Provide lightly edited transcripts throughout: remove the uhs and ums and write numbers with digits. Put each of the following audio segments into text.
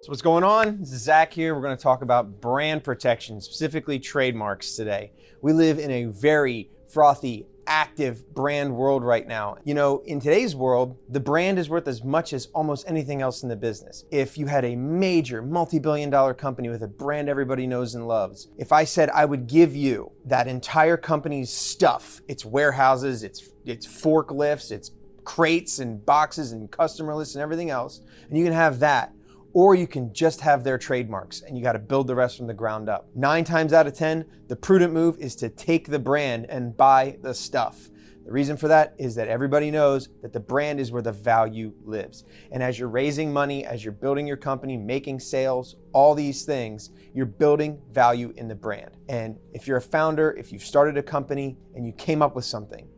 So what's going on? This is Zach here. We're going to talk about brand protection, specifically trademarks today. We live in a very frothy, active brand world right now. You know, in today's world, the brand is worth as much as almost anything else in the business. If you had a major multi-billion-dollar company with a brand everybody knows and loves, if I said I would give you that entire company's stuff, its warehouses, its forklifts, its crates and boxes and customer lists and everything else, and you can have that, or you can just have their trademarks and you got to build the rest from the ground up. 9 times out of 10, the prudent move is to take the brand and buy the stuff. The reason for that is that everybody knows that the brand is where the value lives. And as you're raising money, as you're building your company, making sales, all these things, you're building value in the brand. And if you're a founder, if you've started a company and you came up with something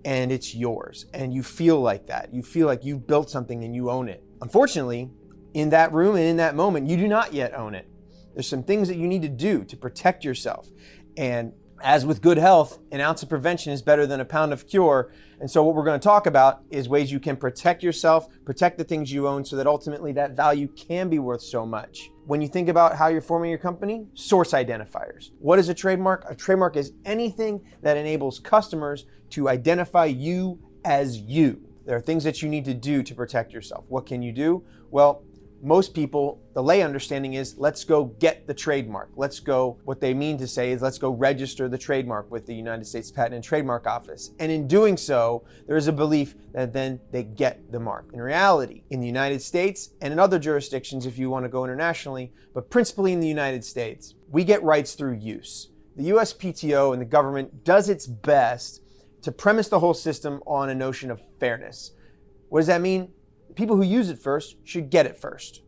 and it's yours and you feel like that, you feel like you've built something and you own it. Unfortunately, in that room and in that moment, you do not yet own it. There's some things that you need to do to protect yourself. And as with good health, an ounce of prevention is better than a pound of cure. And so what we're going to talk about is ways you can protect yourself, protect the things you own so that ultimately that value can be worth so much. When you think about how you're forming your company, source identifiers. What is a trademark? A trademark is anything that enables customers to identify you as you. There are things that you need to do to protect yourself. What can you do? Well, most people, the lay understanding is, let's go get the trademark. What they mean to say is, let's go register the trademark with the United States Patent and Trademark Office. And in doing so, there is a belief that then they get the mark. In reality, in the United States and in other jurisdictions, if you want to go internationally, but principally in the United States, we get rights through use. The USPTO and the government does its best to premise the whole system on a notion of fairness. What does that mean? People who use it first should get it first.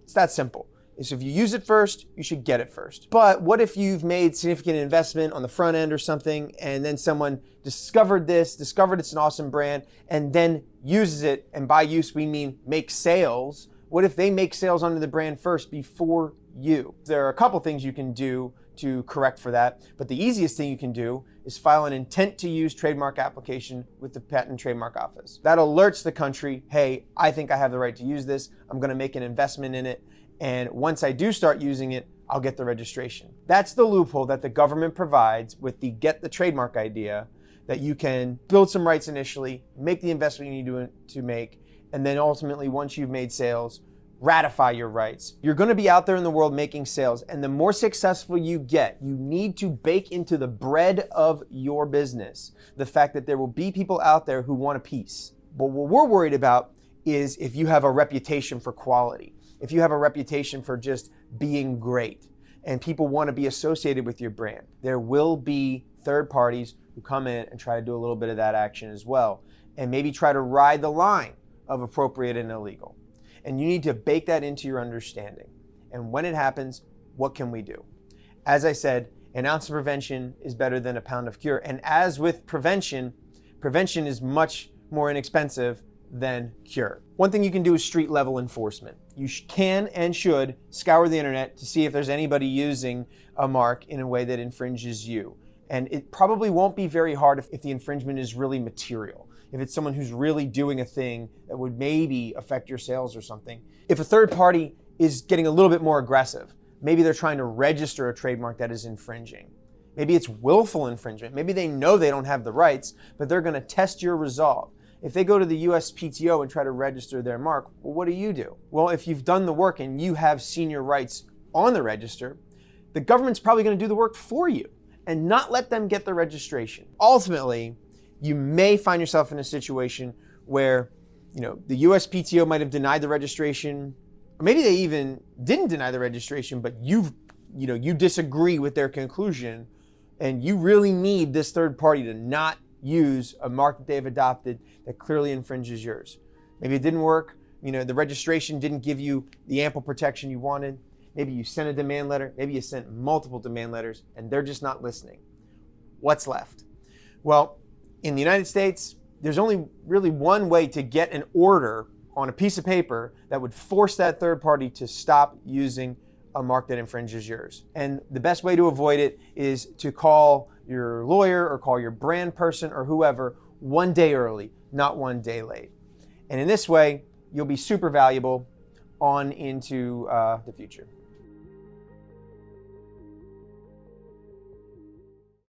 It's that simple. So if you use it first, you should get it first. But what if you've made significant investment on the front end or something, and then someone discovered it's an awesome brand, and then uses it, and by use we mean make sales. What if they make sales under the brand first before you? There are a couple things you can do to correct for that, but the easiest thing you can do is file an intent to use trademark application with the Patent and Trademark Office. That alerts the country, hey, I think I have the right to use this, I'm gonna make an investment in it, and once I do start using it, I'll get the registration. That's the loophole that the government provides with the get the trademark idea, that you can build some rights initially, make the investment you need to make, and then ultimately, once you've made sales, ratify your rights. You're going to be out there in the world making sales, and the more successful you get, you need to bake into the bread of your business the fact that there will be people out there who want a piece. But what we're worried about is if you have a reputation for quality, if you have a reputation for just being great, and people want to be associated with your brand, there will be third parties who come in and try to do a little bit of that action as well, and maybe try to ride the line of appropriate and illegal. And you need to bake that into your understanding. And when it happens, what can we do? As I said, an ounce of prevention is better than a pound of cure. And as with prevention is much more inexpensive than cure. One thing you can do is street level enforcement. You can and should scour the internet to see if there's anybody using a mark in a way that infringes you. And it probably won't be very hard if the infringement is really material. If it's someone who's really doing a thing that would maybe affect your sales or something. If a third party is getting a little bit more aggressive, maybe they're trying to register a trademark that is infringing. Maybe it's willful infringement. Maybe they know they don't have the rights, but they're going to test your resolve. If they go to the USPTO and try to register their mark, well, what do? Well, if you've done the work and you have seen your rights on the register, the government's probably going to do the work for you and not let them get the registration. Ultimately, you may find yourself in a situation where, the USPTO might have denied the registration, or maybe they even didn't deny the registration, but you disagree with their conclusion, and you really need this third party to not use a mark that they've adopted that clearly infringes yours. Maybe it didn't work. The registration didn't give you the ample protection you wanted. Maybe you sent a demand letter. Maybe you sent multiple demand letters, and they're just not listening. What's left? Well, in the United States, there's only really one way to get an order on a piece of paper that would force that third party to stop using a mark that infringes yours. And the best way to avoid it is to call your lawyer or call your brand person or whoever one day early, not one day late. And in this way, you'll be super valuable. on into the future.